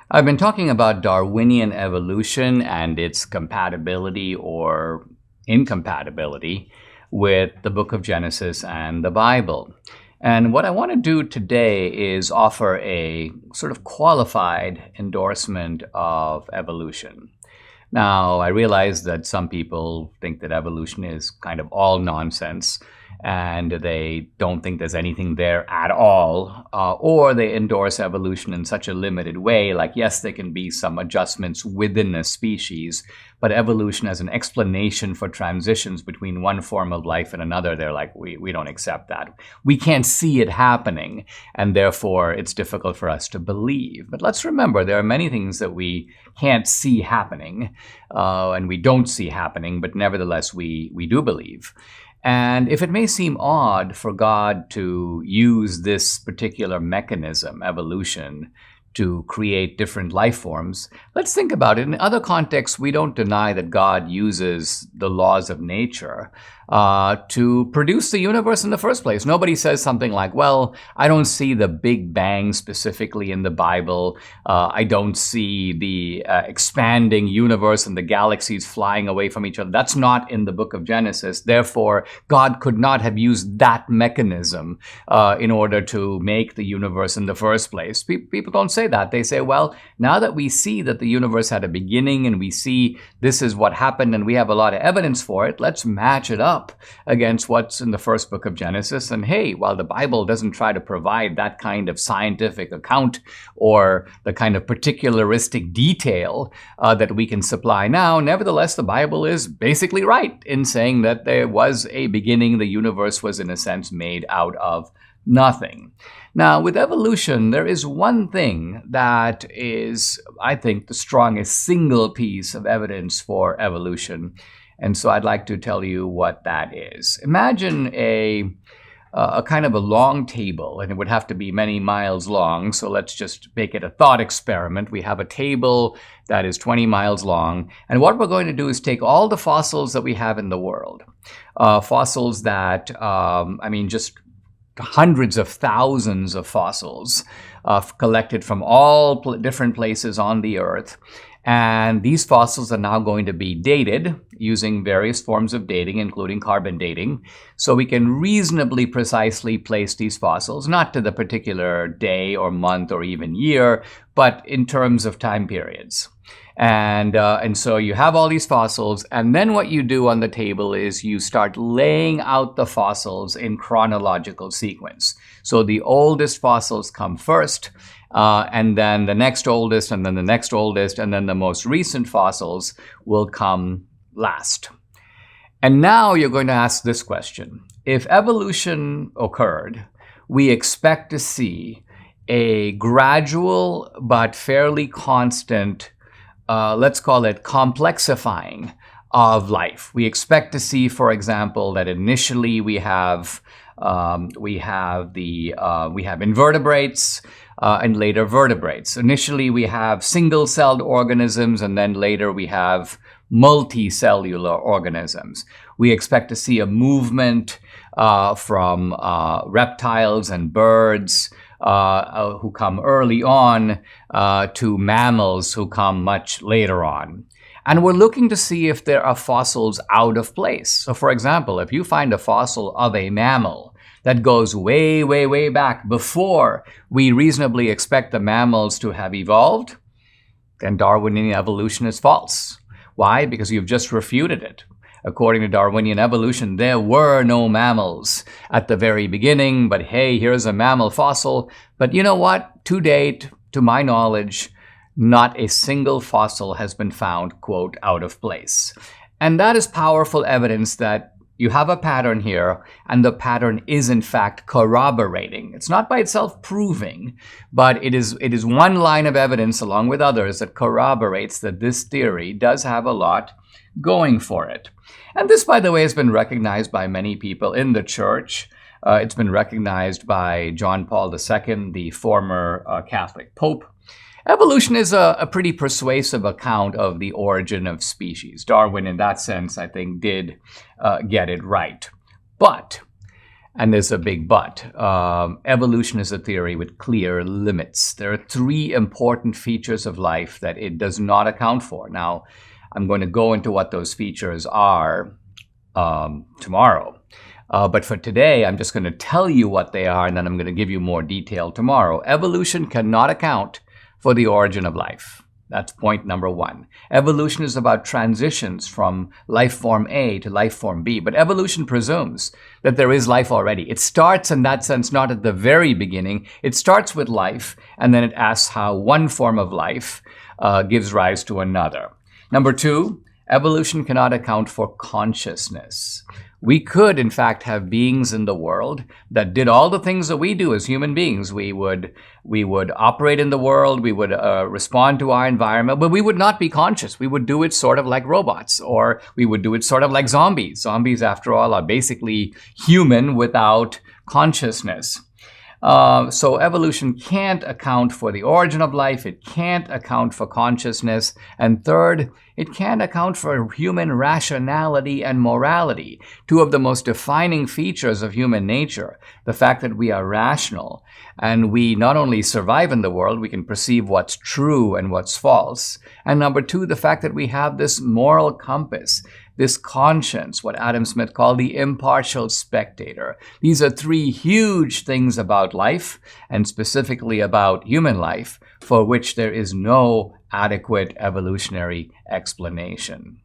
I've been talking about Darwinian evolution and its compatibility or incompatibility with the book of Genesis and the Bible. And what I want to do today is offer a sort of qualified endorsement of evolution. Now, I realize that some people think that evolution is kind of all nonsense and they don't think there's anything there at all, or they endorse evolution in such a limited way, like, yes, there can be some adjustments within a species, but evolution as an explanation for transitions between one form of life and another, they're like, we don't accept that. We can't see it happening, and therefore it's difficult for us to believe. But let's remember, there are many things that we can't see happening, and we don't see happening, but nevertheless we do believe. And if it may seem odd for God to use this particular mechanism, evolution, to create different life forms, let's think about it. In other contexts, we don't deny that God uses the laws of nature to produce the universe in the first place. Nobody says something like, well, I don't see the Big Bang specifically in the Bible. I don't see the expanding universe and the galaxies flying away from each other. That's not in the book of Genesis. Therefore, God could not have used that mechanism in order to make the universe in the first place. People don't say that. They say, well, now that we see that the universe had a beginning and we see this is what happened and we have a lot of evidence for it, let's match it up against what's in the first book of Genesis. And hey, while the Bible doesn't try to provide that kind of scientific account or the kind of particularistic detail that we can supply now, nevertheless, the Bible is basically right in saying that there was a beginning. The universe was, in a sense, made out of nothing. Now, with evolution, there is one thing that is, I think, the strongest single piece of evidence for evolution. And so I'd like to tell you what that is. Imagine a kind of a long table, and it would have to be many miles long. So let's just make it a thought experiment. We have a table that is 20 miles long. And what we're going to do is take all the fossils that we have in the world, fossils that, just hundreds of thousands of fossils collected from all different places on the earth. And these fossils are now going to be dated using various forms of dating, including carbon dating. So we can reasonably precisely place these fossils, not to the particular day or month or even year, but in terms of time periods. And so you have all these fossils, and then what you do on the table is you start laying out the fossils in chronological sequence. So the oldest fossils come first, and then the next oldest, and then the next oldest, and then the most recent fossils will come last. And now you're going to ask this question. If evolution occurred, we expect to see a gradual but fairly constant, let's call it complexifying of life. We expect to see, for example, that initially we have invertebrates and later vertebrates. Initially, we have single-celled organisms, and then later we have multicellular organisms. We expect to see a movement from reptiles and birds who come early on to mammals who come much later on. And we're looking to see if there are fossils out of place. So for example, if you find a fossil of a mammal that goes way, way, way back before we reasonably expect the mammals to have evolved, then Darwinian evolution is false. Why? Because you've just refuted it. According to Darwinian evolution, there were no mammals at the very beginning, but hey, here's a mammal fossil. But you know what? To date, to my knowledge, not a single fossil has been found, quote, out of place. And that is powerful evidence that you have a pattern here, and the pattern is in fact corroborating. It's not by itself proving, but it is one line of evidence along with others that corroborates that this theory does have a lot going for it. And this, by the way, has been recognized by many people in the church. It's been recognized by John Paul II, the former Catholic Pope. Evolution is a pretty persuasive account of the origin of species. Darwin, in that sense, I think, did get it right. But And there's a big but. Evolution is a theory with clear limits. There are three important features of life that it does not account for. Now, I'm going to go into what those features are tomorrow. But for today, I'm just going to tell you what they are, and then I'm going to give you more detail tomorrow. Evolution cannot account for the origin of life. That's point number one. Evolution is about transitions from life form A to life form B, but evolution presumes that there is life already. It starts in that sense not at the very beginning. It starts with life, and then it asks how one form of life gives rise to another. Number two, evolution cannot account for consciousness. We could, in fact, have beings in the world that did all the things that we do as human beings. We would operate in the world, we would respond to our environment, but we would not be conscious. We would do it sort of like robots, or we would do it sort of like zombies. Zombies, after all, are basically human without consciousness. So evolution can't account for the origin of life. It can't account for consciousness. And third, it can't account for human rationality and morality, two of the most defining features of human nature. The fact that we are rational and we not only survive in the world, we can perceive what's true and what's false. And number two, the fact that we have this moral compass, this conscience, what Adam Smith called the impartial spectator. These are three huge things about life, and specifically about human life, for which there is no adequate evolutionary explanation.